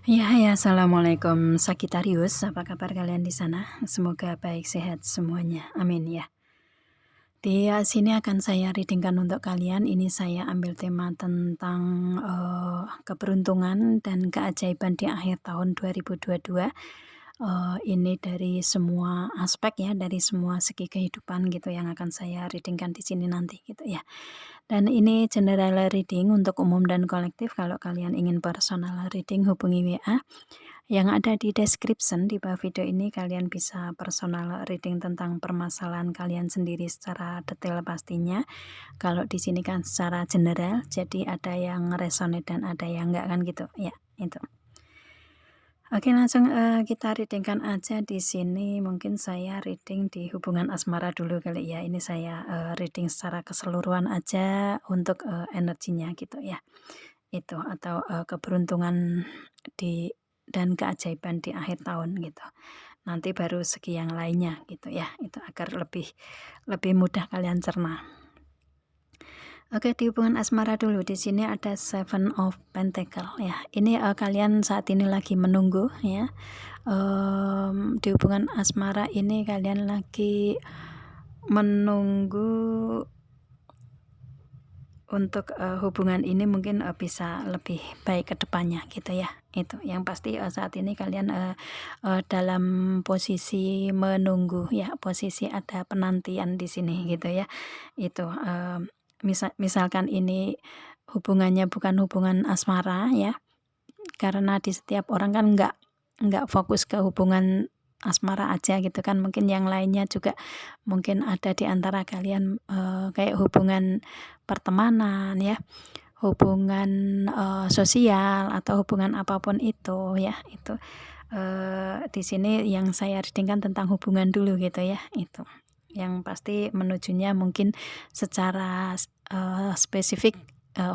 Ya, Assalamualaikum Sagitarius, apa kabar kalian di sana? Semoga baik, sehat semuanya, amin ya. Di sini akan saya reading-kan untuk kalian, ini saya ambil tema tentang, keberuntungan dan keajaiban di akhir tahun 2022. Ini dari semua aspek ya, dari semua segi kehidupan gitu yang akan saya reading-kan di sini nanti gitu ya. Dan ini general reading untuk umum dan kolektif, kalau kalian ingin personal reading hubungi WA yang ada di description di bawah video ini. Kalian bisa personal reading tentang permasalahan kalian sendiri secara detail pastinya. Kalau di sini kan secara general, jadi ada yang resonate dan ada yang enggak kan gitu ya, itu. Oke, langsung kita reading-kan aja di sini. Mungkin saya reading di hubungan asmara dulu kali ya. Ini saya reading secara keseluruhan aja untuk energinya gitu ya. Itu atau keberuntungan di dan keajaiban di akhir tahun gitu. Nanti baru segi yang lainnya gitu ya. Itu agar lebih mudah kalian cerna. Oke, di hubungan asmara dulu. Di sini ada Seven of Pentacle ya. Ini kalian saat ini lagi menunggu ya. Di hubungan asmara ini kalian lagi menunggu untuk hubungan ini mungkin bisa lebih baik ke depannya gitu ya. Itu yang pasti saat ini kalian dalam posisi menunggu ya, posisi ada penantian di sini gitu ya. Itu misalkan ini hubungannya bukan hubungan asmara ya, karena di setiap orang kan nggak fokus ke hubungan asmara aja gitu kan, mungkin yang lainnya juga mungkin ada di antara kalian kayak hubungan pertemanan ya, hubungan sosial atau hubungan apapun itu ya. Itu di sini yang saya reading-kan tentang hubungan dulu gitu ya. Itu yang pasti menujunya mungkin secara spesifik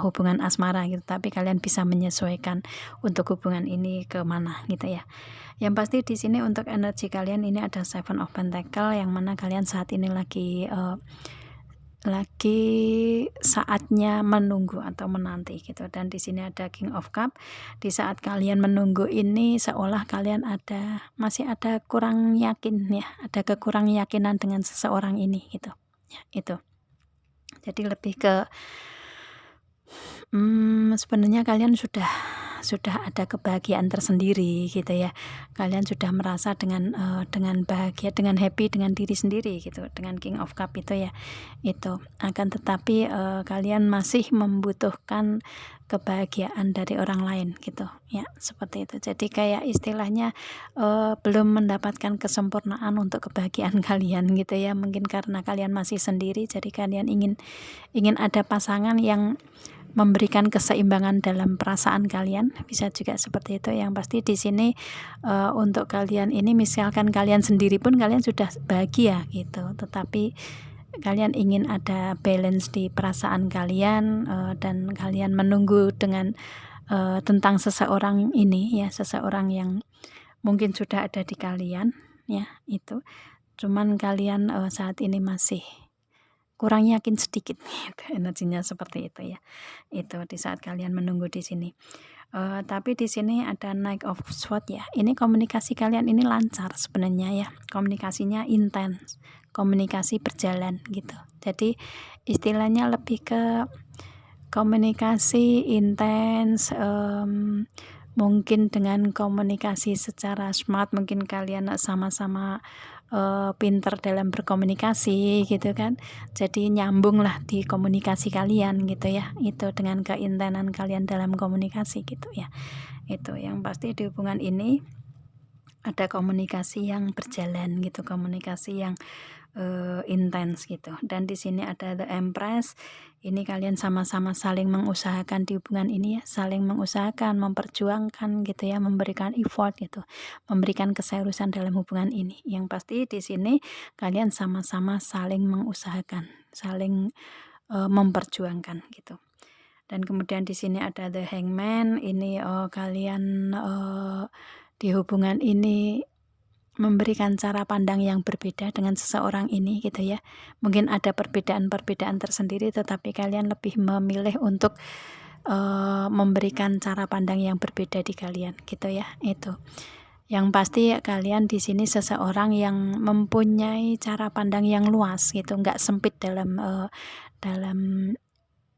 hubungan asmara gitu, tapi kalian bisa menyesuaikan untuk hubungan ini ke mana gitu ya. Yang pasti di sini untuk energi kalian ini ada Seven of Pentacle, yang mana kalian saat ini lagi saatnya menunggu atau menanti gitu. Dan di sini ada King of Cup. Di saat kalian menunggu ini seolah kalian masih ada kurang yakin ya, ada kekurang yakinan dengan seseorang ini gitu ya. Itu jadi lebih ke sebenarnya kalian sudah ada kebahagiaan tersendiri gitu ya. Kalian sudah merasa dengan bahagia, dengan happy dengan diri sendiri gitu, dengan King of Cup itu ya. Itu akan tetapi kalian masih membutuhkan kebahagiaan dari orang lain gitu ya, seperti itu. Jadi kayak istilahnya belum mendapatkan kesempurnaan untuk kebahagiaan kalian gitu ya. Mungkin karena kalian masih sendiri, jadi kalian ingin ada pasangan yang memberikan keseimbangan dalam perasaan kalian, bisa juga seperti itu. Yang pasti di sini untuk kalian ini, misalkan kalian sendiri pun kalian sudah bahagia gitu, tetapi kalian ingin ada balance di perasaan kalian dan kalian menunggu dengan tentang seseorang ini ya, seseorang yang mungkin sudah ada di kalian ya. Itu cuman kalian saat ini masih kurang yakin sedikit gitu, energinya seperti itu ya. Itu di saat kalian menunggu di sini. Tapi di sini ada Knight of Swords ya. Ini komunikasi kalian ini lancar sebenarnya ya. Komunikasinya intens, komunikasi berjalan gitu. Jadi istilahnya lebih ke komunikasi intens, mungkin dengan komunikasi secara smart, mungkin kalian sama-sama pinter dalam berkomunikasi gitu kan. Jadi nyambung lah di komunikasi kalian gitu ya. Itu dengan keintenan kalian dalam komunikasi gitu ya. Itu yang pasti di hubungan ini ada komunikasi yang berjalan gitu, komunikasi yang intens gitu. Dan di sini ada The Empress. Ini kalian sama-sama saling mengusahakan di hubungan ini ya, saling mengusahakan, memperjuangkan gitu ya, memberikan effort gitu, memberikan keseriusan dalam hubungan ini. Yang pasti di sini kalian sama-sama saling mengusahakan, saling memperjuangkan gitu. Dan kemudian di sini ada The Hangman. Ini kalian di hubungan ini memberikan cara pandang yang berbeda dengan seseorang ini gitu ya. Mungkin ada perbedaan-perbedaan tersendiri, tetapi kalian lebih memilih untuk memberikan cara pandang yang berbeda di kalian gitu ya. Itu yang pasti kalian di sini seseorang yang mempunyai cara pandang yang luas gitu, nggak sempit dalam dalam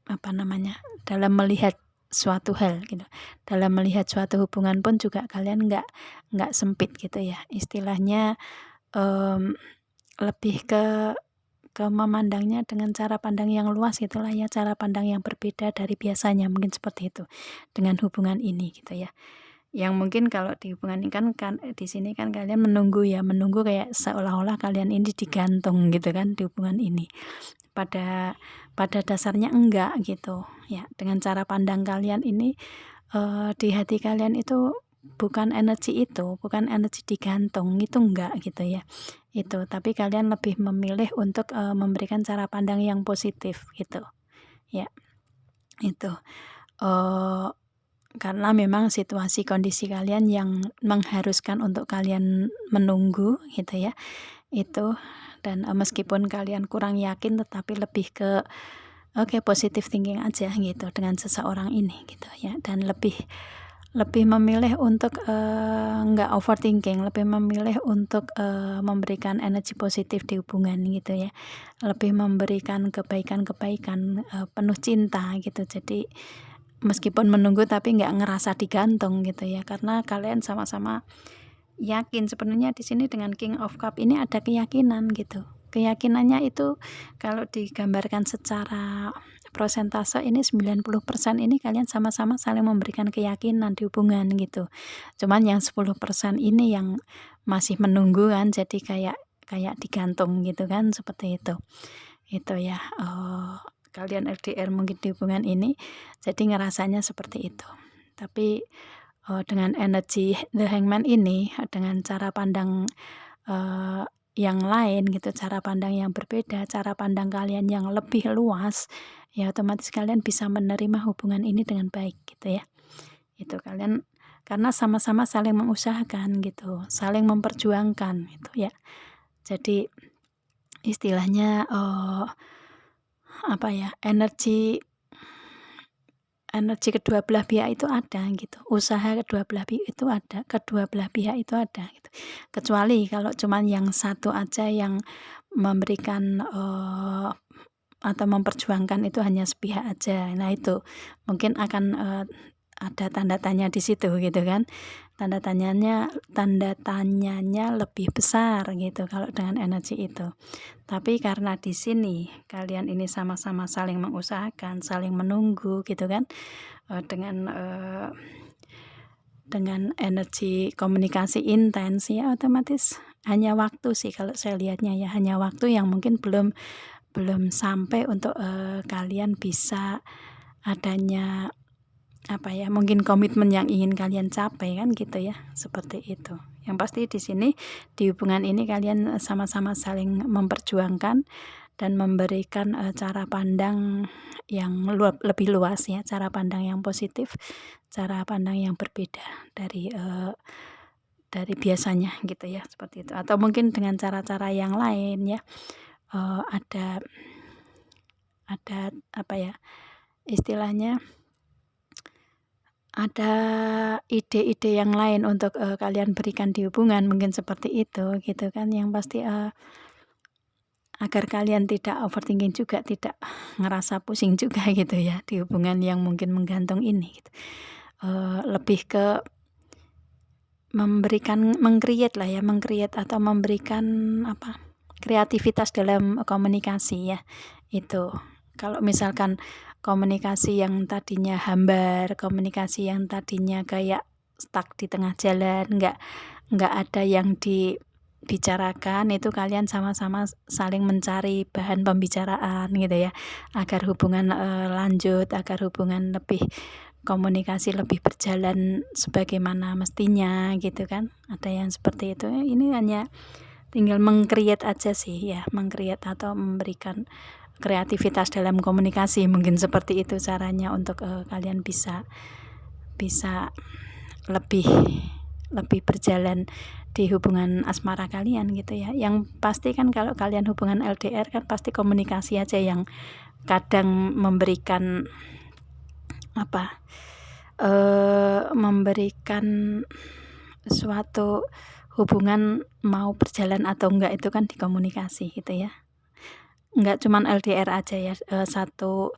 apa namanya, dalam melihat suatu hal gitu. Dalam melihat suatu hubungan pun juga kalian nggak sempit gitu ya. Istilahnya lebih ke memandangnya dengan cara pandang yang luas gitulah ya, cara pandang yang berbeda dari biasanya, mungkin seperti itu dengan hubungan ini gitu ya. Yang mungkin kalau di hubungan ini kan di sini kan kalian menunggu ya, menunggu kayak seolah-olah kalian ini digantung gitu kan di hubungan ini. Pada dasarnya enggak gitu ya. Dengan cara pandang kalian ini di hati kalian itu bukan energi digantung, itu enggak gitu ya. Itu, tapi kalian lebih memilih untuk memberikan cara pandang yang positif gitu ya. Itu karena memang situasi kondisi kalian yang mengharuskan untuk kalian menunggu gitu ya. Itu, dan meskipun kalian kurang yakin tetapi lebih ke positive thinking aja gitu dengan seseorang ini gitu ya, dan lebih memilih untuk nggak overthinking, lebih memilih untuk memberikan energi positif di hubungan gitu ya, lebih memberikan kebaikan-kebaikan, penuh cinta gitu. Jadi meskipun menunggu tapi nggak ngerasa digantung gitu ya, karena kalian sama-sama yakin sebenarnya di sini dengan King of Cup ini ada keyakinan gitu. Keyakinannya itu kalau digambarkan secara prosentase ini 90% ini kalian sama-sama saling memberikan keyakinan di hubungan gitu. Cuman yang 10% ini yang masih menunggu kan, jadi kayak digantung gitu kan, seperti itu. Itu ya, kalian LDR mungkin di hubungan ini jadi ngerasanya seperti itu. Tapi dengan energi The Hangman ini, dengan cara pandang yang lain gitu, cara pandang yang berbeda, cara pandang kalian yang lebih luas, ya otomatis kalian bisa menerima hubungan ini dengan baik gitu ya. Itu kalian karena sama-sama saling mengusahakan gitu, saling memperjuangkan gitu ya. Jadi istilahnya energi kedua belah pihak itu ada gitu, usaha kedua belah pihak itu ada gitu. Kecuali kalau cuman yang satu aja yang memberikan atau memperjuangkan itu hanya sepihak aja, nah itu mungkin akan ada tanda tanya di situ gitu kan, tanda tanyanya lebih besar gitu kalau dengan energi itu. Tapi karena di sini kalian ini sama-sama saling mengusahakan, saling menunggu gitu kan, dengan energi komunikasi intens ya, otomatis hanya waktu sih kalau saya lihatnya ya, hanya waktu yang mungkin belum sampai untuk kalian bisa adanya mungkin komitmen yang ingin kalian capai kan gitu ya, seperti itu. Yang pasti di sini di hubungan ini kalian sama-sama saling memperjuangkan dan memberikan cara pandang yang lebih luas ya, cara pandang yang positif, cara pandang yang berbeda dari biasanya gitu ya, seperti itu. Atau mungkin dengan cara-cara yang lain ya, ada istilahnya ada ide-ide yang lain untuk kalian berikan di hubungan, mungkin seperti itu gitu kan. Yang pasti agar kalian tidak overthinking juga, tidak ngerasa pusing juga gitu ya di hubungan yang mungkin menggantung ini gitu. Lebih ke mengcreate atau memberikan kreativitas dalam komunikasi ya. Itu kalau misalkan komunikasi yang tadinya hambar, komunikasi yang tadinya kayak stuck di tengah jalan, nggak ada yang dibicarakan, itu kalian sama-sama saling mencari bahan pembicaraan gitu ya, agar hubungan lanjut, agar hubungan komunikasi lebih berjalan sebagaimana mestinya gitu kan. Ada yang seperti itu. Ini hanya tinggal mengcreate aja sih ya, mengcreate atau memberikan kreativitas dalam komunikasi, mungkin seperti itu caranya untuk kalian bisa lebih berjalan di hubungan asmara kalian gitu ya. Yang pasti kan kalau kalian hubungan LDR kan pasti komunikasi aja yang kadang memberikan memberikan suatu hubungan mau berjalan atau enggak itu kan di komunikasi gitu ya. Enggak cuman LDR aja ya, satu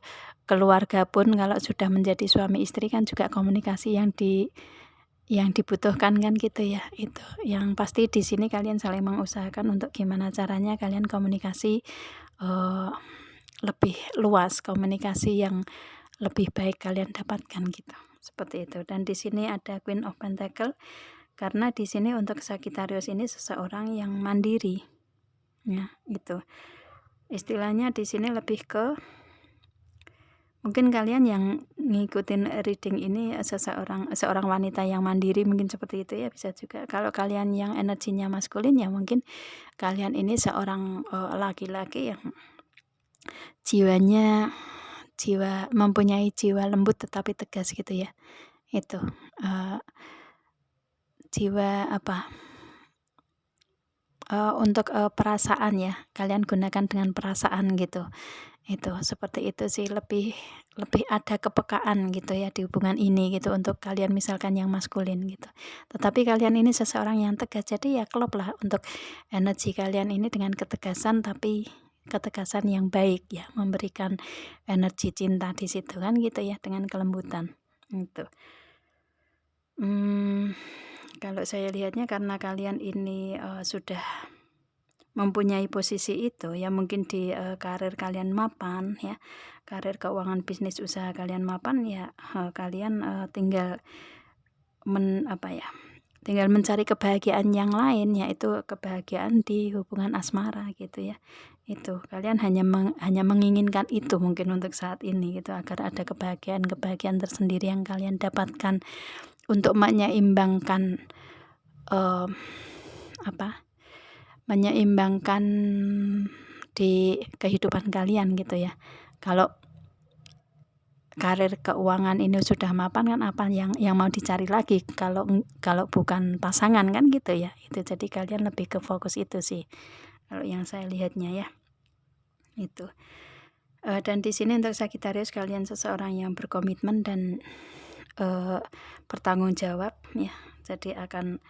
keluarga pun kalau sudah menjadi suami istri kan juga komunikasi yang dibutuhkan kan gitu ya. Itu yang pasti di sini kalian saling mengusahakan untuk gimana caranya kalian komunikasi lebih luas, komunikasi yang lebih baik kalian dapatkan gitu. Seperti itu. Dan di sini ada Queen of Pentacle karena di sini untuk Sagittarius ini seseorang yang mandiri. Ya, itu. Istilahnya di sini lebih ke mungkin kalian yang ngikutin reading ini seorang wanita yang mandiri mungkin seperti itu ya, bisa juga. Kalau kalian yang energinya maskulin ya mungkin kalian ini seorang laki-laki yang mempunyai jiwa lembut tetapi tegas gitu ya. Itu jiwa untuk perasaan ya, kalian gunakan dengan perasaan gitu. Itu seperti itu sih, lebih ada kepekaan gitu ya di hubungan ini gitu untuk kalian misalkan yang maskulin gitu. Tetapi kalian ini seseorang yang tegas, jadi ya klop lah untuk energi kalian ini dengan ketegasan, tapi ketegasan yang baik ya, memberikan energi cinta di situ kan gitu ya, dengan kelembutan itu. Kalau saya lihatnya karena kalian ini sudah mempunyai posisi itu ya, mungkin di karir kalian mapan ya, karir keuangan bisnis usaha kalian mapan ya, kalian tinggal tinggal mencari kebahagiaan yang lain, yaitu kebahagiaan di hubungan asmara gitu ya. Itu kalian hanya menginginkan itu mungkin untuk saat ini gitu, agar ada kebahagiaan tersendiri yang kalian dapatkan untuk menyeimbangkan menyeimbangkan di kehidupan kalian gitu ya. Kalau karir keuangan ini sudah mapan kan apa yang mau dicari lagi kalau bukan pasangan kan gitu ya. Itu jadi kalian lebih ke fokus itu sih kalau yang saya lihatnya ya. Itu dan di sini untuk Sagittarius kalian seseorang yang berkomitmen dan bertanggung jawab ya. Jadi akan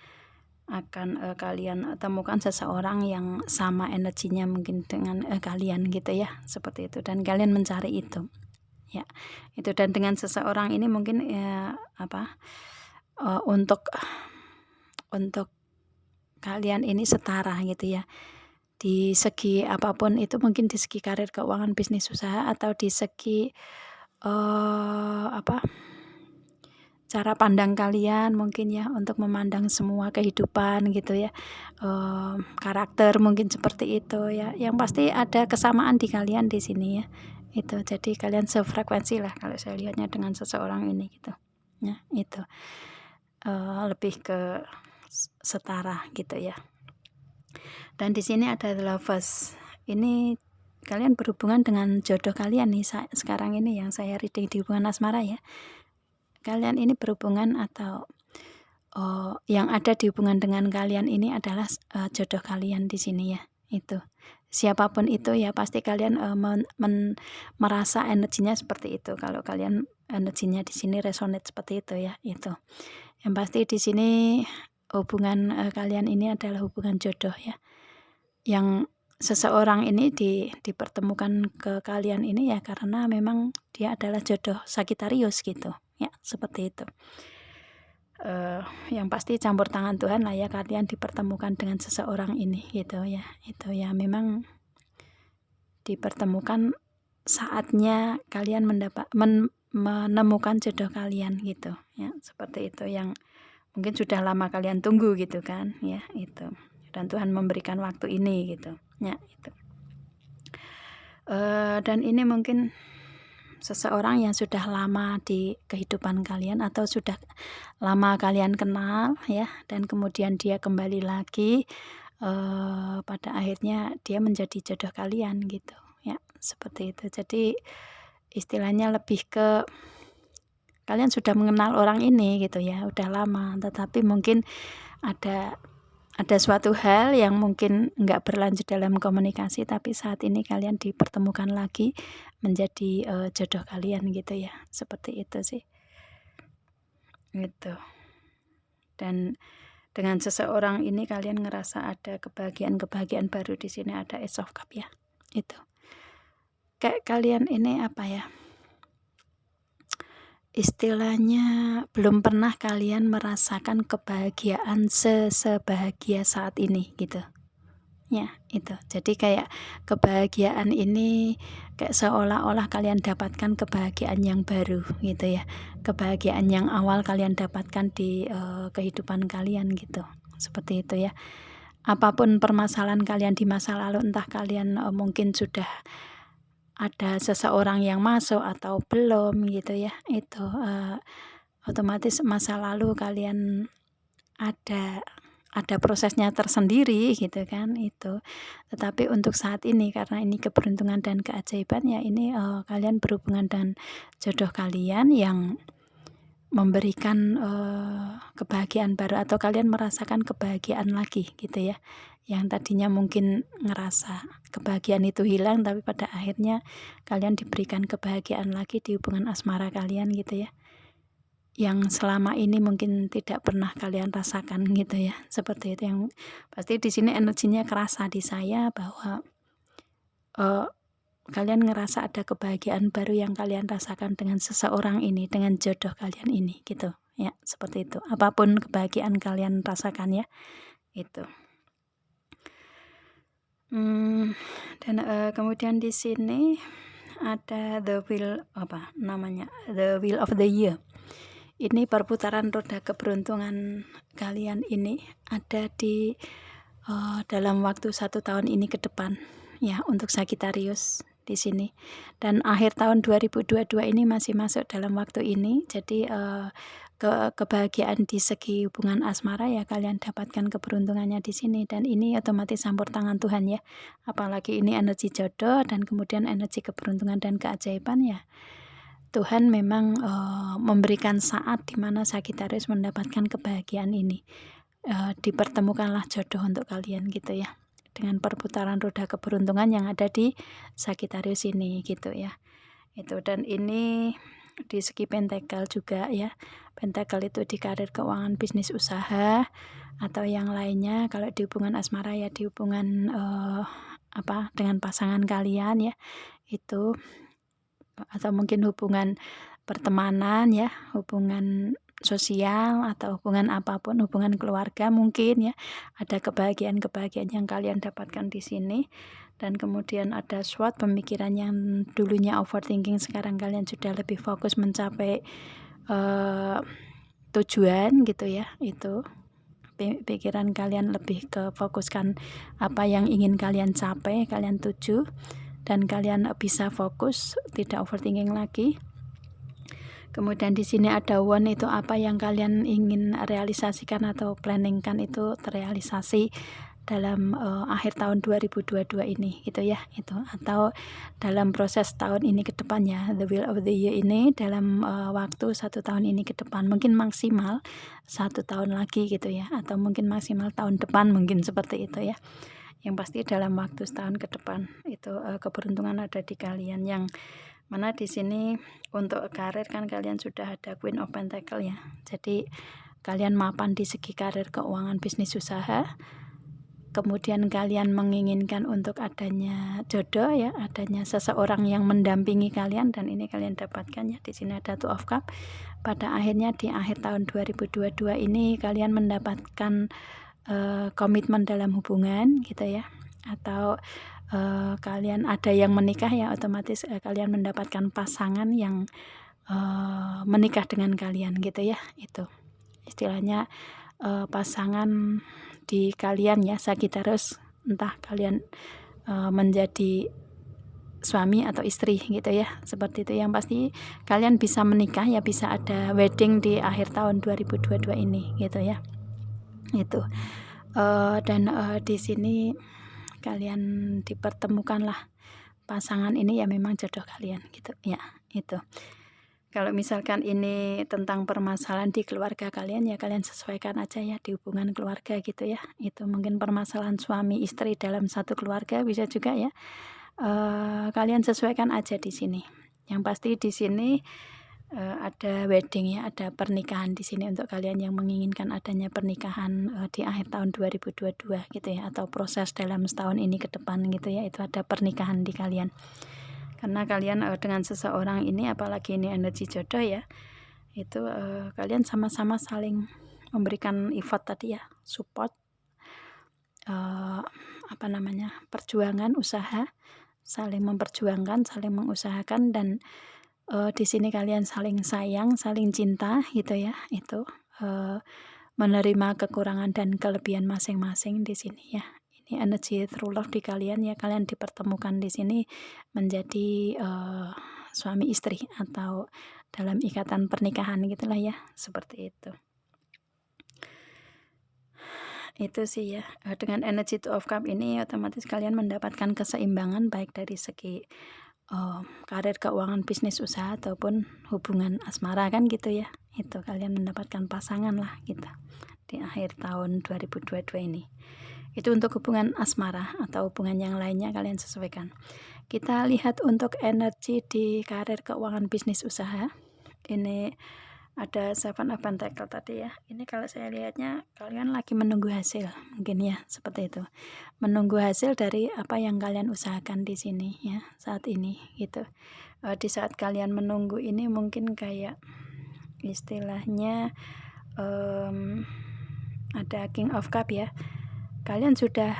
kalian temukan seseorang yang sama energinya mungkin dengan kalian gitu ya, seperti itu, dan kalian mencari itu ya. Itu dan dengan seseorang ini mungkin untuk kalian ini setara gitu ya, di segi apapun itu, mungkin di segi karir keuangan bisnis usaha atau di segi cara pandang kalian mungkin ya, untuk memandang semua kehidupan gitu ya, karakter mungkin seperti itu ya. Yang pasti ada kesamaan di kalian di sini ya. Itu jadi kalian sefrekuensi lah kalau saya lihatnya dengan seseorang ini gitu ya. Itu lebih ke setara gitu ya. Dan di sini ada Lovers. Ini kalian berhubungan dengan jodoh kalian nih sekarang ini yang saya reading di hubungan asmara ya. Kalian ini berhubungan atau yang ada di hubungan dengan kalian ini adalah jodoh kalian di sini ya. Itu siapapun itu ya, pasti kalian merasa energinya seperti itu. Kalau kalian energinya di sini resonate seperti itu ya. Itu yang pasti di sini hubungan kalian ini adalah hubungan jodoh ya, yang seseorang ini dipertemukan ke kalian ini ya karena memang dia adalah jodoh Sagittarius gitu ya, seperti itu. Yang pasti campur tangan Tuhan lah ya, kalian dipertemukan dengan seseorang ini gitu ya. Itu ya, memang dipertemukan saatnya kalian menemukan jodoh kalian gitu ya, seperti itu, yang mungkin sudah lama kalian tunggu gitu kan ya. Itu dan Tuhan memberikan waktu ini gitu ya. Itu dan ini mungkin seseorang yang sudah lama di kehidupan kalian atau sudah lama kalian kenal ya, dan kemudian dia kembali lagi, pada akhirnya dia menjadi jodoh kalian gitu ya, seperti itu. Jadi istilahnya lebih ke kalian sudah mengenal orang ini gitu ya, udah lama, tetapi mungkin ada ada suatu hal yang mungkin nggak berlanjut dalam komunikasi, tapi saat ini kalian dipertemukan lagi menjadi jodoh kalian gitu ya, seperti itu sih gitu. Dan dengan seseorang ini kalian ngerasa ada kebahagiaan baru. Di sini ada Ace of Cup ya, itu kayak kalian ini apa ya, istilahnya belum pernah kalian merasakan kebahagiaan sebahagia saat ini gitu ya. Itu jadi kayak kebahagiaan ini kayak seolah-olah kalian dapatkan kebahagiaan yang baru gitu ya, kebahagiaan yang awal kalian dapatkan di kehidupan kalian gitu, seperti itu ya. Apapun permasalahan kalian di masa lalu, entah kalian mungkin sudah ada seseorang yang masuk atau belum gitu ya, itu otomatis masa lalu kalian ada prosesnya tersendiri gitu kan itu. Tetapi untuk saat ini karena ini keberuntungan dan keajaiban ya, ini kalian berhubungan dengan jodoh kalian yang memberikan kebahagiaan baru, atau kalian merasakan kebahagiaan lagi gitu ya. Yang tadinya mungkin ngerasa kebahagiaan itu hilang, tapi pada akhirnya kalian diberikan kebahagiaan lagi di hubungan asmara kalian gitu ya, yang selama ini mungkin tidak pernah kalian rasakan gitu ya, seperti itu. Yang pasti di sini energinya kerasa di saya bahwa kalian ngerasa ada kebahagiaan baru yang kalian rasakan dengan seseorang ini, dengan jodoh kalian ini gitu ya, seperti itu. Apapun kebahagiaan kalian rasakan ya, itu. Dan kemudian di sini ada the wheel the wheel of the year. Ini perputaran roda keberuntungan kalian ini ada di dalam waktu 1 tahun ini ke depan ya, untuk Sagittarius di sini. Dan akhir tahun 2022 ini masih masuk dalam waktu ini. Jadi kebahagiaan di segi hubungan asmara ya kalian dapatkan keberuntungannya di sini, dan ini otomatis campur tangan Tuhan ya. Apalagi ini energi jodoh dan kemudian energi keberuntungan dan keajaiban ya. Tuhan memang memberikan saat di mana Sagittarius mendapatkan kebahagiaan ini. Dipertemukanlah jodoh untuk kalian gitu ya, dengan perputaran roda keberuntungan yang ada di Sagittarius ini gitu ya. Itu, dan ini di segi pentakel juga ya. Pentakel itu di karir, keuangan, bisnis, usaha atau yang lainnya. Kalau di hubungan asmara ya di hubungan dengan pasangan kalian ya, itu, atau mungkin hubungan pertemanan ya, hubungan sosial atau hubungan apapun, hubungan keluarga mungkin ya. Ada kebahagiaan yang kalian dapatkan di sini. Dan kemudian ada SWOT, pemikiran yang dulunya overthinking sekarang kalian sudah lebih fokus mencapai tujuan gitu ya. Itu pikiran kalian lebih ke fokuskan apa yang ingin kalian capai, kalian tuju, dan kalian bisa fokus, tidak overthinking lagi. Kemudian di sini ada one, itu apa yang kalian ingin realisasikan atau planningkan itu terrealisasi dalam akhir tahun 2022 ini gitu ya, itu, atau dalam proses tahun ini ke depannya. The wheel of the year ini dalam waktu 1 tahun ini ke depan, mungkin maksimal 1 tahun lagi gitu ya, atau mungkin maksimal tahun depan mungkin, seperti itu ya. Yang pasti dalam waktu setahun ke depan itu keberuntungan ada di kalian, yang mana di sini untuk karir kan kalian sudah ada Queen of Pentacle ya. Jadi kalian mapan di segi karir, keuangan, bisnis, usaha. Kemudian kalian menginginkan untuk adanya jodoh ya, adanya seseorang yang mendampingi kalian, dan ini kalian dapatkan ya. Di sini ada Two of Cup. Pada akhirnya di akhir tahun 2022 ini kalian mendapatkan komitmen dalam hubungan gitu ya, atau kalian ada yang menikah ya, otomatis kalian mendapatkan pasangan yang menikah dengan kalian gitu ya. Itu istilahnya pasangan di kalian ya, Sagittarius, entah kalian menjadi suami atau istri gitu ya, seperti itu. Yang pasti kalian bisa menikah ya, bisa ada wedding di akhir tahun 2022 ini gitu ya. Itu dan di sini kalian dipertemukanlah pasangan ini ya, memang jodoh kalian gitu ya. Itu Kalau misalkan ini tentang permasalahan di keluarga kalian, ya kalian sesuaikan aja ya di hubungan keluarga gitu ya. Itu mungkin permasalahan suami istri dalam satu keluarga bisa juga ya. Kalian sesuaikan aja di sini. Yang pasti di sini ada wedding ya, ada pernikahan di sini untuk kalian yang menginginkan adanya pernikahan di akhir tahun 2022 gitu ya, atau proses dalam setahun ini ke depan gitu ya, itu ada pernikahan di kalian. Karena kalian dengan seseorang ini, apalagi ini energi jodoh ya, itu kalian sama-sama saling memberikan effort tadi ya, support, perjuangan, usaha, saling memperjuangkan, saling mengusahakan, dan di sini kalian saling sayang, saling cinta gitu ya, itu menerima kekurangan dan kelebihan masing-masing di sini ya. Ini energi true love di kalian ya, kalian dipertemukan di sini menjadi suami istri atau dalam ikatan pernikahan gitulah ya, seperti itu. Itu sih ya, dengan energi Two of Cup ini otomatis kalian mendapatkan keseimbangan baik dari segi karir, keuangan, bisnis, usaha, ataupun hubungan asmara kan gitu ya. Itu kalian mendapatkan pasangan lah gitu di akhir tahun 2022 ini. Itu untuk hubungan asmara, atau hubungan yang lainnya kalian sesuaikan. Kita lihat untuk energi di karir, keuangan, bisnis, usaha. Ini ada Seven of Pentacles tadi ya. Ini kalau saya lihatnya kalian lagi menunggu hasil, mungkin ya, seperti itu. Menunggu hasil dari apa yang kalian usahakan di sini ya saat ini gitu. Di saat kalian menunggu ini mungkin kayak istilahnya ada King of Cup ya. Kalian sudah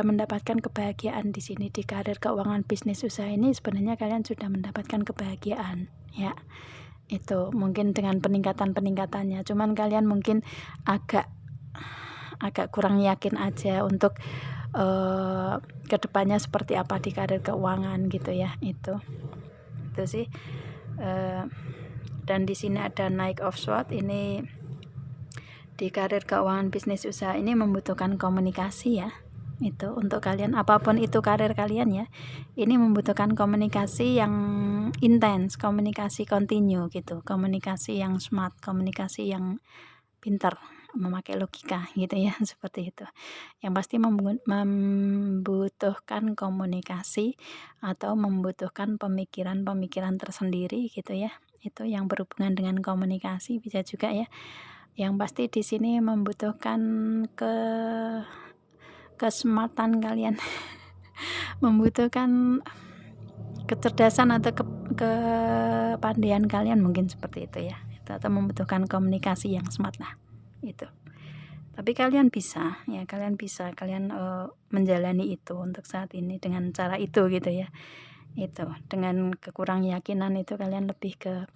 mendapatkan kebahagiaan di sini di karir, keuangan, bisnis, usaha ini. Sebenarnya kalian sudah mendapatkan kebahagiaan ya. Itu mungkin dengan peningkatannya, cuman kalian mungkin agak kurang yakin aja untuk kedepannya seperti apa di karir keuangan gitu ya. Itu sih. Dan di sini ada Knight of Swords. Ini di karir, keuangan, bisnis, usaha ini membutuhkan komunikasi ya. Itu untuk kalian, apapun itu karir kalian ya, ini membutuhkan komunikasi yang intens, komunikasi kontinu gitu, komunikasi yang smart, komunikasi yang pintar, memakai logika gitu ya, seperti itu. Yang pasti membutuhkan komunikasi atau membutuhkan pemikiran tersendiri gitu ya. Itu yang berhubungan dengan komunikasi bisa juga ya. Yang pasti di sini membutuhkan kesmartan kalian, membutuhkan kecerdasan atau kepandaian kalian, mungkin seperti itu ya. Atau membutuhkan komunikasi yang smart lah itu. Tapi kalian bisa ya, kalian menjalani itu untuk saat ini dengan cara itu gitu ya. Itu dengan kekurang yakinan itu kalian lebih ke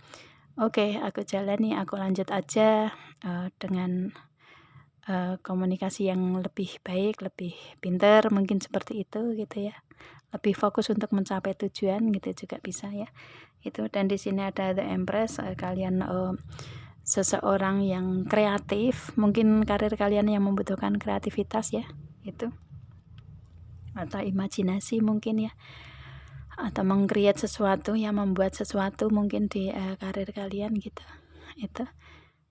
oke, aku jalani, aku lanjut aja dengan komunikasi yang lebih baik, lebih pintar, mungkin seperti itu gitu ya. Lebih fokus untuk mencapai tujuan gitu juga bisa ya. Itu. Dan di sini ada The Empress. Kalian seseorang yang kreatif, mungkin karir kalian yang membutuhkan kreativitas ya, itu, atau imajinasi mungkin ya, atau meng-create sesuatu ya, membuat sesuatu mungkin di karir kalian gitu. Itu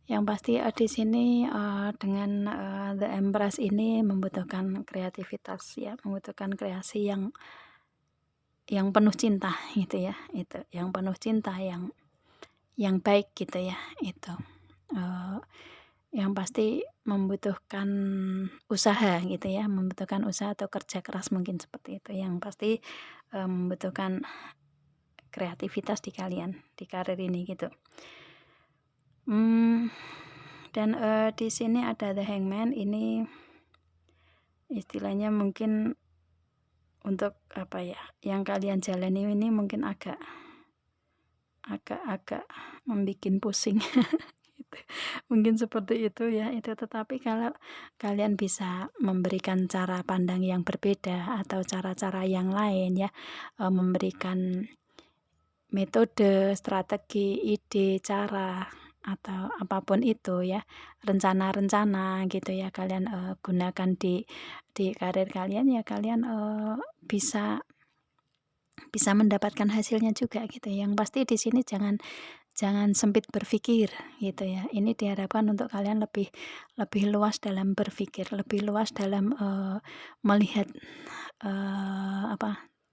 yang pasti di sini dengan The Empress ini membutuhkan kreativitas ya, membutuhkan kreasi yang penuh cinta gitu ya. Itu yang penuh cinta, yang baik gitu ya. Itu yang pasti membutuhkan usaha gitu ya, membutuhkan usaha atau kerja keras, mungkin seperti itu. Yang pasti membutuhkan kreativitas di kalian di karir ini gitu. Dan di sini ada The Hangman. Ini istilahnya mungkin untuk apa ya, yang kalian jalani ini mungkin agak membikin pusing gitu. Mungkin seperti itu ya. Itu, tetapi kalau kalian bisa memberikan cara pandang yang berbeda atau cara-cara yang lain ya, memberikan metode, strategi, ide, cara, atau apapun itu ya, rencana-rencana gitu ya, kalian gunakan di karir kalian ya, kalian bisa mendapatkan hasilnya juga gitu. Yang pasti di sini jangan jangan sempit berpikir gitu ya. Ini diharapkan untuk kalian lebih lebih luas dalam berpikir, lebih luas dalam melihat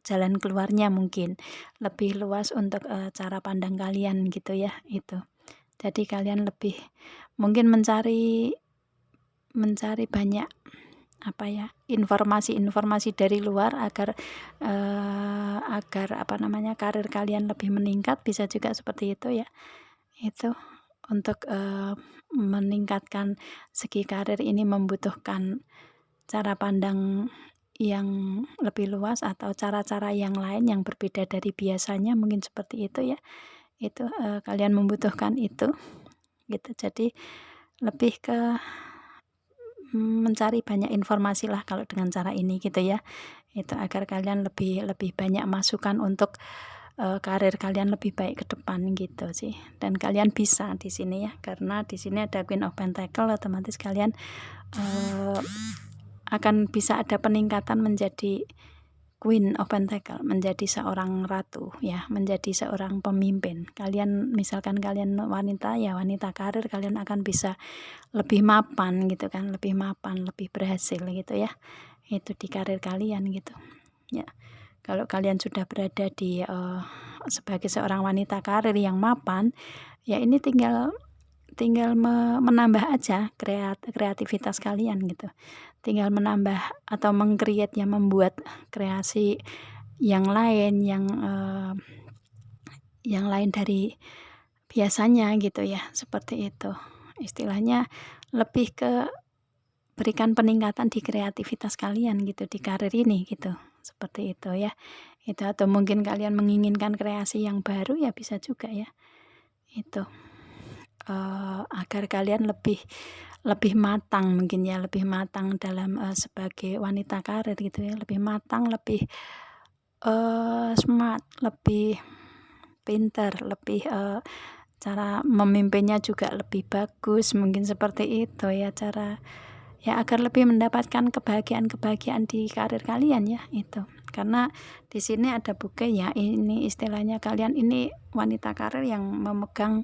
jalan keluarnya mungkin, lebih luas untuk cara pandang kalian gitu ya, itu. Jadi kalian lebih mungkin mencari banyak informasi-informasi dari luar agar karir kalian lebih meningkat, bisa juga seperti itu ya. Itu untuk meningkatkan segi karir ini membutuhkan cara pandang yang lebih luas atau cara-cara yang lain yang berbeda dari biasanya, mungkin seperti itu ya. Itu kalian membutuhkan itu gitu. Jadi lebih ke mencari banyak informasi lah kalau dengan cara ini gitu ya. Itu agar kalian lebih banyak masukan untuk karir kalian lebih baik ke depan gitu sih. Dan kalian bisa di sini ya, karena di sini ada Queen of Pentacle, otomatis kalian akan bisa ada peningkatan menjadi Queen of Pentacle, menjadi seorang ratu ya, menjadi seorang pemimpin. Kalian misalkan kalian wanita ya, wanita karir, kalian akan bisa lebih mapan gitu kan, lebih mapan, lebih berhasil gitu ya. Itu di karir kalian gitu. Ya. Kalau kalian sudah berada di sebagai seorang wanita karir yang mapan, ya ini tinggal menambah aja kreativitas kalian gitu. Tinggal menambah atau meng-create ya, membuat kreasi yang lain yang lain dari biasanya gitu ya, seperti itu. Istilahnya lebih ke berikan peningkatan di kreativitas kalian gitu di karir ini gitu. Seperti itu ya. Itu, atau mungkin kalian menginginkan kreasi yang baru ya, bisa juga ya. Itu agar kalian lebih matang mungkin ya, lebih matang dalam sebagai wanita karir gitu ya, lebih matang, lebih smart, lebih pinter, lebih cara memimpinnya juga lebih bagus, mungkin seperti itu ya, cara ya agar lebih mendapatkan kebahagiaan di karir kalian ya itu. Karena di sini ada bouquet ya, ini istilahnya kalian ini wanita karir yang memegang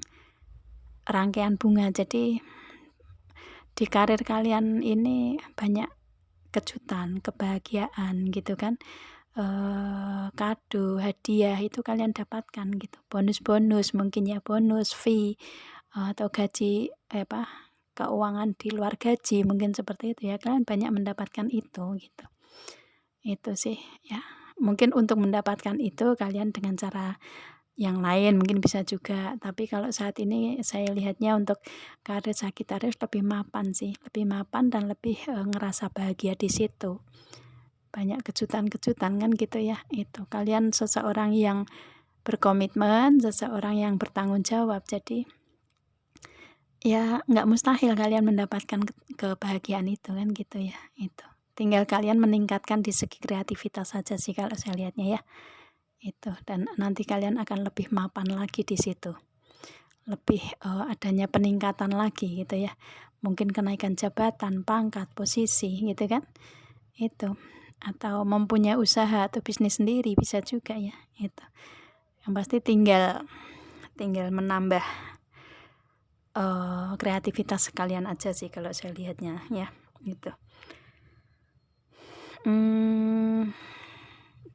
rangkaian bunga. Jadi di karir kalian ini banyak kejutan, kebahagiaan gitu kan. Kado, hadiah itu kalian dapatkan gitu. Bonus-bonus mungkin ya, bonus, fee atau gaji keuangan di luar gaji, mungkin seperti itu ya. Kalian banyak mendapatkan itu gitu. Itu sih ya. Mungkin untuk mendapatkan itu kalian dengan cara yang lain mungkin bisa juga, tapi kalau saat ini saya lihatnya untuk karir Sagittarius lebih mapan sih, lebih mapan dan lebih ngerasa bahagia di situ. Banyak kejutan-kejutan kan gitu ya. Itu kalian seseorang yang berkomitmen, seseorang yang bertanggung jawab, jadi ya nggak mustahil kalian mendapatkan kebahagiaan itu kan gitu ya. Itu tinggal kalian meningkatkan di segi kreativitas saja sih kalau saya lihatnya ya. Itu, dan nanti kalian akan lebih mapan lagi di situ, lebih adanya peningkatan lagi gitu ya, mungkin kenaikan jabatan, pangkat, posisi gitu kan. Itu, atau mempunyai usaha atau bisnis sendiri bisa juga ya. Itu yang pasti tinggal menambah kreativitas kalian aja sih kalau saya lihatnya ya. Gitu.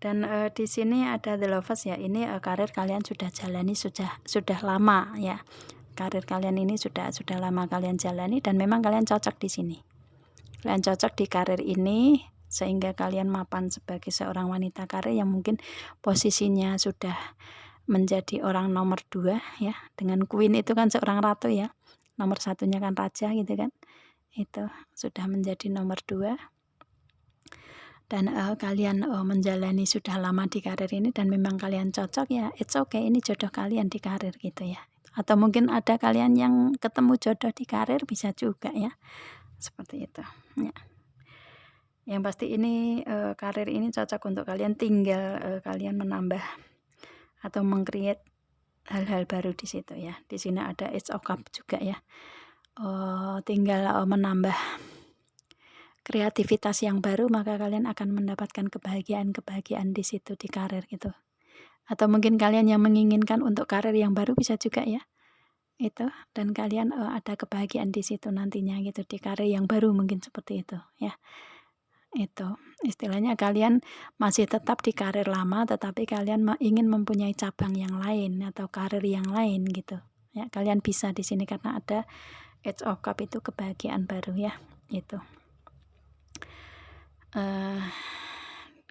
Dan di sini ada The Lovers ya. Ini karir kalian sudah jalani sudah lama ya. Karir kalian ini sudah lama kalian jalani, dan memang kalian cocok di sini. Kalian cocok di karir ini sehingga kalian mapan sebagai seorang wanita karir yang mungkin posisinya sudah menjadi orang nomor 2 ya. Dengan Queen itu kan seorang ratu ya. Nomor satunya kan raja gitu kan. Itu sudah menjadi nomor 2. Dan kalian menjalani sudah lama di karir ini dan memang kalian cocok ya, it's okay, ini jodoh kalian di karir gitu ya. Atau mungkin ada kalian yang ketemu jodoh di karir, bisa juga ya, seperti itu ya. Yang pasti ini karir ini cocok untuk kalian, tinggal kalian menambah atau meng-create hal-hal baru di situ ya. Di sini ada Ace of Cups juga ya. Tinggal menambah kreativitas yang baru, maka kalian akan mendapatkan kebahagiaan di situ di karir gitu. Atau mungkin kalian yang menginginkan untuk karir yang baru, bisa juga ya. itu, dan kalian ada kebahagiaan di situ nantinya gitu, di karir yang baru mungkin seperti itu ya. Itu istilahnya kalian masih tetap di karir lama, tetapi kalian ingin mempunyai cabang yang lain atau karir yang lain gitu ya. Kalian bisa di sini karena ada Eight of Cup, itu kebahagiaan baru ya. Itu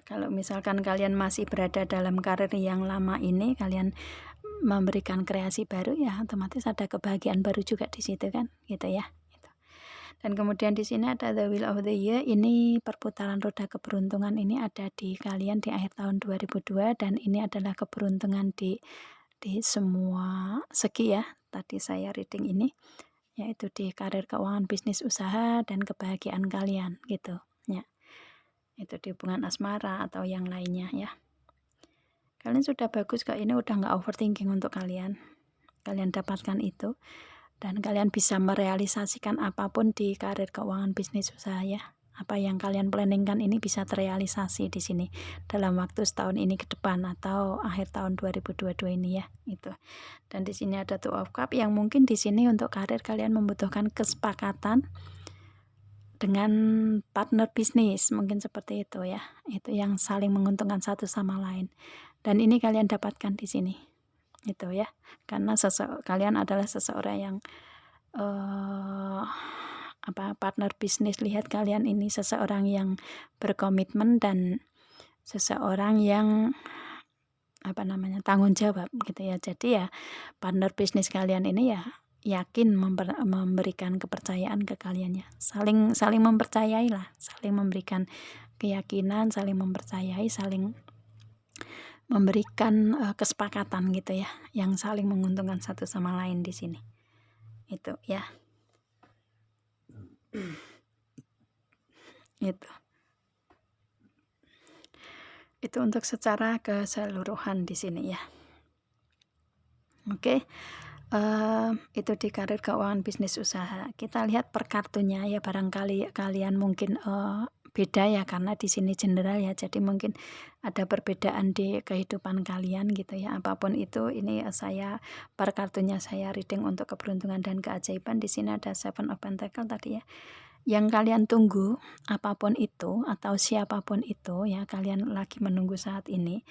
kalau misalkan kalian masih berada dalam karir yang lama ini, kalian memberikan kreasi baru ya, otomatis ada kebahagiaan baru juga di situ kan gitu ya. Dan kemudian di sini ada the wheel of the year, ini perputaran roda keberuntungan ini ada di kalian di akhir tahun 2002, dan ini adalah keberuntungan di semua segi ya. Tadi saya reading ini yaitu di karir, keuangan, bisnis, usaha, dan kebahagiaan kalian gitu ya. Itu di hubungan asmara atau yang lainnya ya. Kalian sudah bagus kok, ini udah nggak overthinking untuk kalian dapatkan itu. Dan kalian bisa merealisasikan apapun di karir, keuangan, bisnis, usaha ya. Apa yang kalian planningkan ini bisa terrealisasi di sini dalam waktu setahun ini ke depan atau akhir tahun 2022 ini ya. Itu. Dan di sini ada Two of Cup, yang mungkin di sini untuk karir kalian membutuhkan kesepakatan dengan partner bisnis, mungkin seperti itu ya. Itu yang saling menguntungkan satu sama lain. Dan ini kalian dapatkan di sini. Itu ya, karena kalian adalah seseorang yang partner bisnis. Lihat kalian ini seseorang yang berkomitmen dan seseorang yang tanggung jawab gitu ya. Jadi ya partner bisnis kalian ini ya yakin memberikan kepercayaan ke kalian ya, saling mempercayai lah, saling memberikan keyakinan, saling mempercayai, saling memberikan kesepakatan gitu ya, yang saling menguntungkan satu sama lain di sini. Itu ya. Itu untuk secara keseluruhan di sini ya. Oke. Itu di karir, keuangan, bisnis, usaha. Kita lihat per kartunya ya, barangkali kalian mungkin beda ya, karena di sini general ya, jadi mungkin ada perbedaan di kehidupan kalian gitu ya. Apapun itu, ini saya per kartunya saya reading untuk keberuntungan dan keajaiban. Di sini ada Seven of Pentacles tadi ya. Yang kalian tunggu, apapun itu atau siapapun itu ya, kalian lagi menunggu saat ini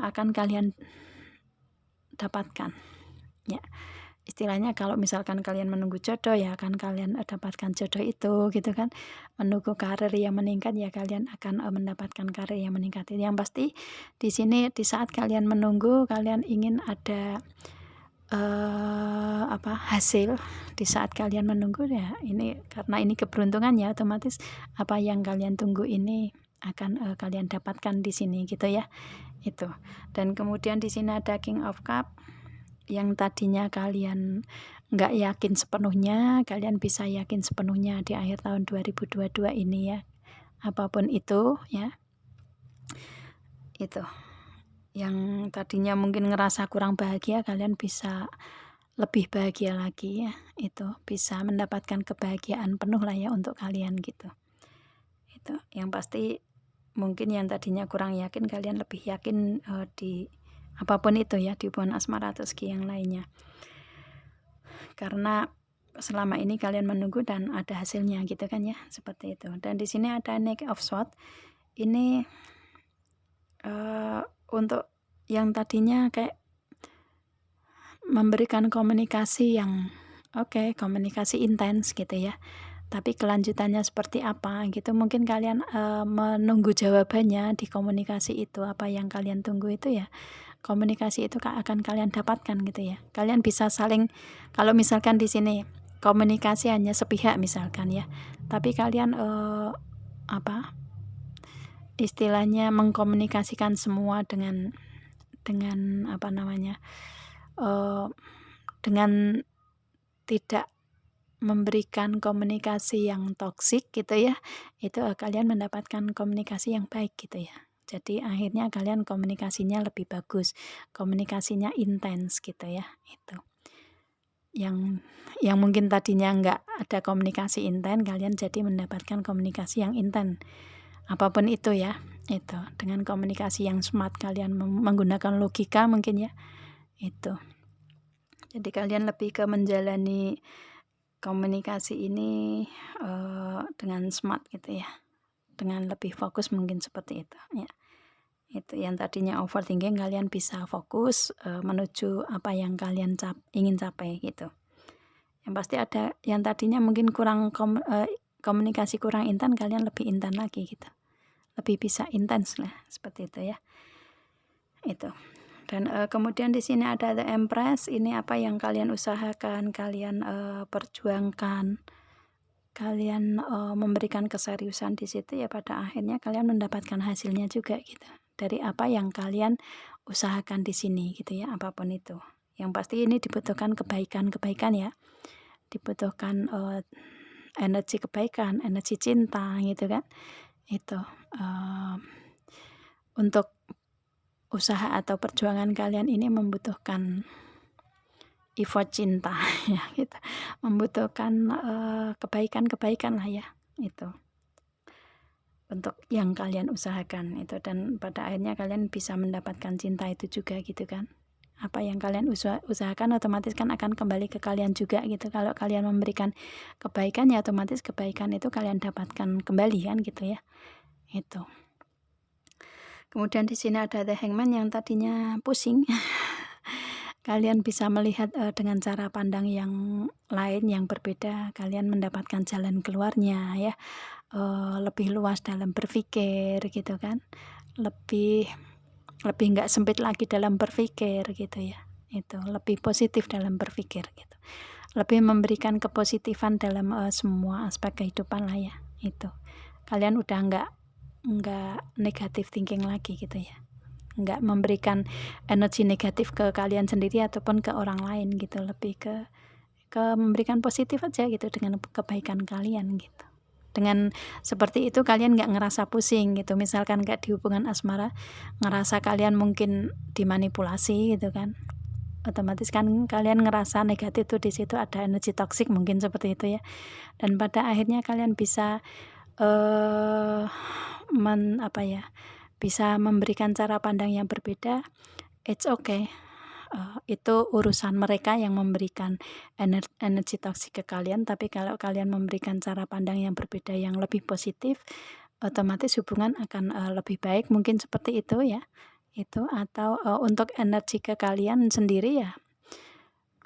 akan kalian dapatkan ya. Istilahnya kalau misalkan kalian menunggu jodoh ya, akan kalian dapatkan jodoh itu gitu kan. Menunggu karir yang meningkat ya, kalian akan mendapatkan karir yang meningkat. Yang pasti di sini di saat kalian menunggu, kalian ingin ada hasil di saat kalian menunggu ya. Ini karena ini keberuntungan ya, otomatis apa yang kalian tunggu ini akan kalian dapatkan di sini gitu ya. Itu. Dan kemudian di sini ada King of Cup, yang tadinya kalian nggak yakin sepenuhnya, kalian bisa yakin sepenuhnya di akhir tahun 2022 ini ya. Apapun itu ya. Itu. Yang tadinya mungkin ngerasa kurang bahagia, kalian bisa lebih bahagia lagi ya. Itu bisa mendapatkan kebahagiaan penuh lah ya untuk kalian gitu. Itu. Yang pasti mungkin yang tadinya kurang yakin, kalian lebih yakin di apapun itu ya, di hubungan asmara atau segi yang lainnya, karena selama ini kalian menunggu dan ada hasilnya gitu kan ya, seperti itu. Dan di sini ada Knight of Swords, ini untuk yang tadinya kayak memberikan komunikasi yang komunikasi intens gitu ya, tapi kelanjutannya seperti apa gitu, mungkin kalian menunggu jawabannya di komunikasi itu. Apa yang kalian tunggu itu ya, komunikasi itu akan kalian dapatkan gitu ya. Kalian bisa saling, kalau misalkan di sini komunikasi hanya sepihak misalkan ya, tapi kalian istilahnya mengkomunikasikan semua dengan dengan tidak memberikan komunikasi yang toksik gitu ya, itu kalian mendapatkan komunikasi yang baik gitu ya. Jadi akhirnya kalian komunikasinya lebih bagus, komunikasinya intens gitu ya. Itu yang mungkin tadinya nggak ada komunikasi intens, kalian jadi mendapatkan komunikasi yang intens. Apapun itu ya, itu dengan komunikasi yang smart, kalian menggunakan logika mungkin ya. Itu. Jadi kalian lebih ke menjalani komunikasi ini dengan smart gitu ya, dengan lebih fokus mungkin seperti itu ya. Itu yang tadinya overthinking, kalian bisa fokus menuju apa yang kalian ingin capai gitu. Yang pasti ada yang tadinya mungkin kurang komunikasi kurang intan, kalian lebih intan lagi gitu, lebih bisa intens lah seperti itu ya. Itu. Dan kemudian di sini ada The Empress. Ini apa yang kalian usahakan, kalian perjuangkan, kalian memberikan keseriusan di situ ya, pada akhirnya kalian mendapatkan hasilnya juga gitu. Dari apa yang kalian usahakan di sini gitu ya, apapun itu. Yang pasti ini dibutuhkan kebaikan ya. Dibutuhkan energi kebaikan, energi cinta gitu kan. Itu untuk usaha atau perjuangan kalian ini membutuhkan effort cinta ya gitu, membutuhkan kebaikan lah ya, itu untuk yang kalian usahakan itu. Dan pada akhirnya kalian bisa mendapatkan cinta itu juga gitu kan. Apa yang kalian usahakan otomatis kan akan kembali ke kalian juga gitu. Kalau kalian memberikan kebaikan ya otomatis kebaikan itu kalian dapatkan kembali kan gitu ya. Itu. Kemudian di sini ada The Hangman yang tadinya pusing. Kalian bisa melihat dengan cara pandang yang lain, yang berbeda. Kalian mendapatkan jalan keluarnya ya, lebih luas dalam berpikir gitu kan, lebih nggak sempit lagi dalam berpikir gitu ya. Itu lebih positif dalam berpikir gitu, lebih memberikan kepositifan dalam semua aspek kehidupan lah ya. Itu kalian udah nggak negatif thinking lagi gitu ya, nggak memberikan energi negatif ke kalian sendiri ataupun ke orang lain gitu, lebih ke memberikan positif aja gitu dengan kebaikan kalian gitu. Dengan seperti itu kalian nggak ngerasa pusing gitu. Misalkan nggak di hubungan asmara, ngerasa kalian mungkin dimanipulasi gitu kan, otomatis kan kalian ngerasa negatif tuh, di situ ada energi toksik mungkin seperti itu ya. Dan pada akhirnya kalian bisa bisa memberikan cara pandang yang berbeda. It's okay, itu urusan mereka yang memberikan energi toksik ke kalian. Tapi kalau kalian memberikan cara pandang yang berbeda, yang lebih positif, otomatis hubungan akan lebih baik, mungkin seperti itu ya. Itu atau untuk energi ke kalian sendiri ya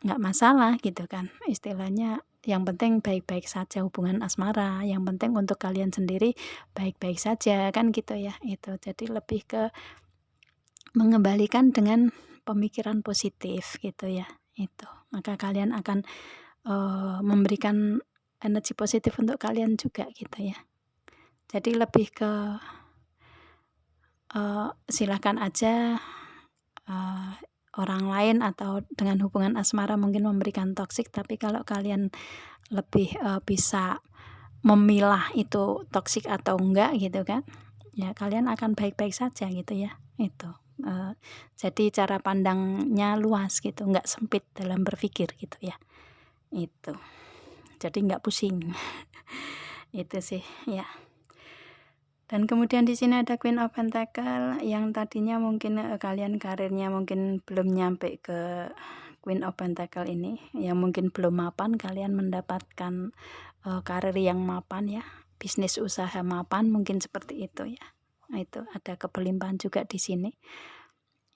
nggak masalah gitu kan, istilahnya yang penting baik-baik saja hubungan asmara, yang penting untuk kalian sendiri baik-baik saja kan gitu ya. Itu jadi lebih ke mengembalikan dengan pemikiran positif gitu ya. Itu maka kalian akan memberikan energi positif untuk kalian juga gitu ya. Jadi lebih ke silakan aja orang lain atau dengan hubungan asmara mungkin memberikan toksik, tapi kalau kalian lebih bisa memilah itu toksik atau enggak gitu kan, ya kalian akan baik-baik saja gitu ya. Itu jadi cara pandangnya luas gitu, nggak sempit dalam berpikir gitu ya. Itu jadi nggak pusing. Itu sih ya. Dan kemudian di sini ada Queen of Pentacle yang tadinya mungkin kalian karirnya mungkin belum nyampe ke Queen of Pentacle ini, yang mungkin belum mapan, kalian mendapatkan karir yang mapan ya, bisnis usaha mapan mungkin seperti itu ya. Nah, itu ada keberlimpahan juga di sini.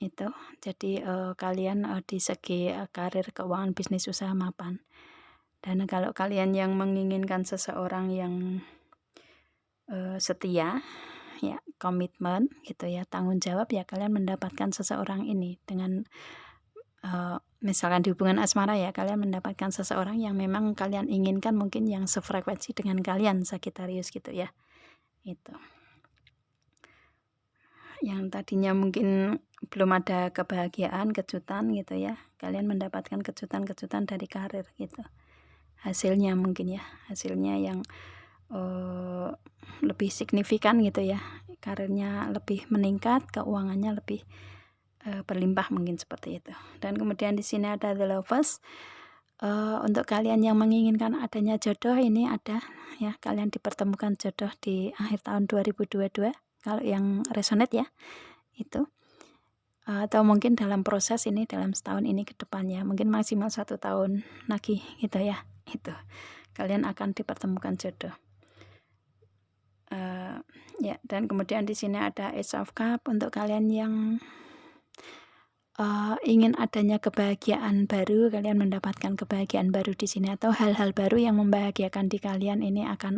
Itu jadi kalian di segi karir, keuangan, bisnis usaha mapan. Dan kalau kalian yang menginginkan seseorang yang setia ya, komitmen gitu ya, tanggung jawab ya, kalian mendapatkan seseorang ini dengan misalkan di hubungan asmara ya, kalian mendapatkan seseorang yang memang kalian inginkan, mungkin yang sefrekuensi dengan kalian, Sagittarius gitu ya. Itu yang tadinya mungkin belum ada kebahagiaan, kejutan gitu ya, kalian mendapatkan kejutan-kejutan dari karir gitu, hasilnya mungkin ya, hasilnya yang lebih signifikan gitu ya, karirnya lebih meningkat, keuangannya lebih berlimpah mungkin seperti itu. Dan kemudian di sini ada The Lovers. Untuk kalian yang menginginkan adanya jodoh, ini ada ya, kalian dipertemukan jodoh di akhir tahun 2022 kalau yang resonate ya. Itu atau mungkin dalam proses ini, dalam setahun ini ke depannya, mungkin maksimal 1 tahun lagi gitu ya, itu. Kalian akan dipertemukan jodoh. Ya, dan kemudian di sini ada Ace of Cup untuk kalian yang ingin adanya kebahagiaan baru, kalian mendapatkan kebahagiaan baru di sini atau hal-hal baru yang membahagiakan di kalian ini akan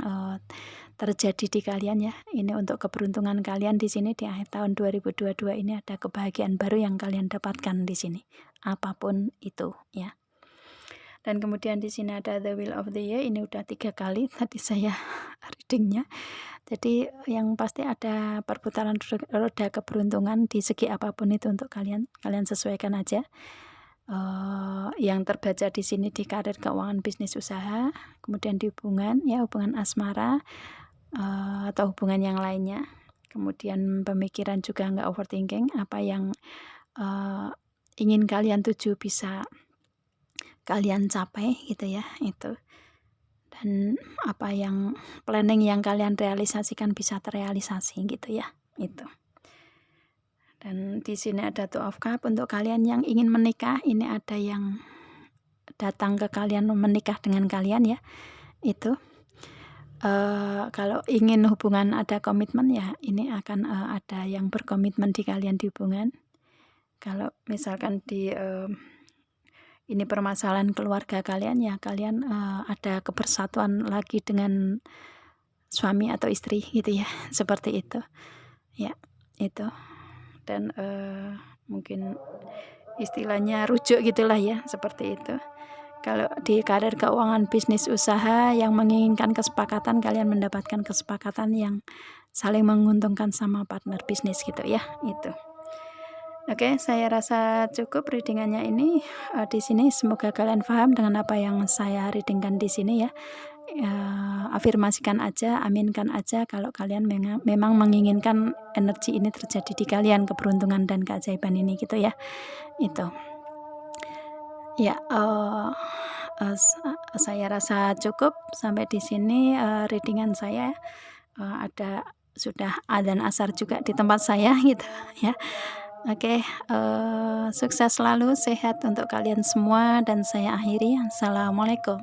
terjadi di kalian ya. Ini untuk keberuntungan kalian di sini di akhir tahun 2022 ini ada kebahagiaan baru yang kalian dapatkan di sini. Apapun itu ya. Dan kemudian di sini ada The Wheel of the Year, ini udah 3 kali tadi saya readingnya. Jadi yang pasti ada perputaran roda keberuntungan di segi apapun itu untuk kalian. Kalian sesuaikan aja. Yang terbaca di sini di karir, keuangan, bisnis, usaha, kemudian di hubungan ya, hubungan asmara atau hubungan yang lainnya. Kemudian pemikiran juga nggak overthinking, apa yang ingin kalian tuju bisa kalian capai gitu ya, itu. Dan apa yang planning yang kalian realisasikan bisa terrealisasi gitu ya, itu. Dan di sini ada Two of Cup untuk kalian yang ingin menikah, ini ada yang datang ke kalian menikah dengan kalian ya, itu. Kalau ingin hubungan ada komitmen ya, ini akan ada yang berkomitmen di kalian di hubungan. Kalau misalkan di ini permasalahan keluarga kalian ya, kalian ada kebersatuan lagi dengan suami atau istri gitu ya, seperti itu ya, itu. Dan mungkin istilahnya rujuk gitulah ya, seperti itu. Kalau di karir, keuangan, bisnis, usaha yang menginginkan kesepakatan, kalian mendapatkan kesepakatan yang saling menguntungkan sama partner bisnis gitu ya, itu. Oke, saya rasa cukup readingannya ini di sini. Semoga kalian paham dengan apa yang saya readingkan di sini ya. Afirmasikan aja, aminkan aja kalau kalian memang menginginkan energi ini terjadi di kalian, keberuntungan dan keajaiban ini gitu ya. Itu. Ya, saya rasa cukup sampai di sini readingan saya. Ada sudah adzan asar juga di tempat saya gitu ya. Oke, sukses selalu, sehat untuk kalian semua dan saya akhiri. Assalamualaikum.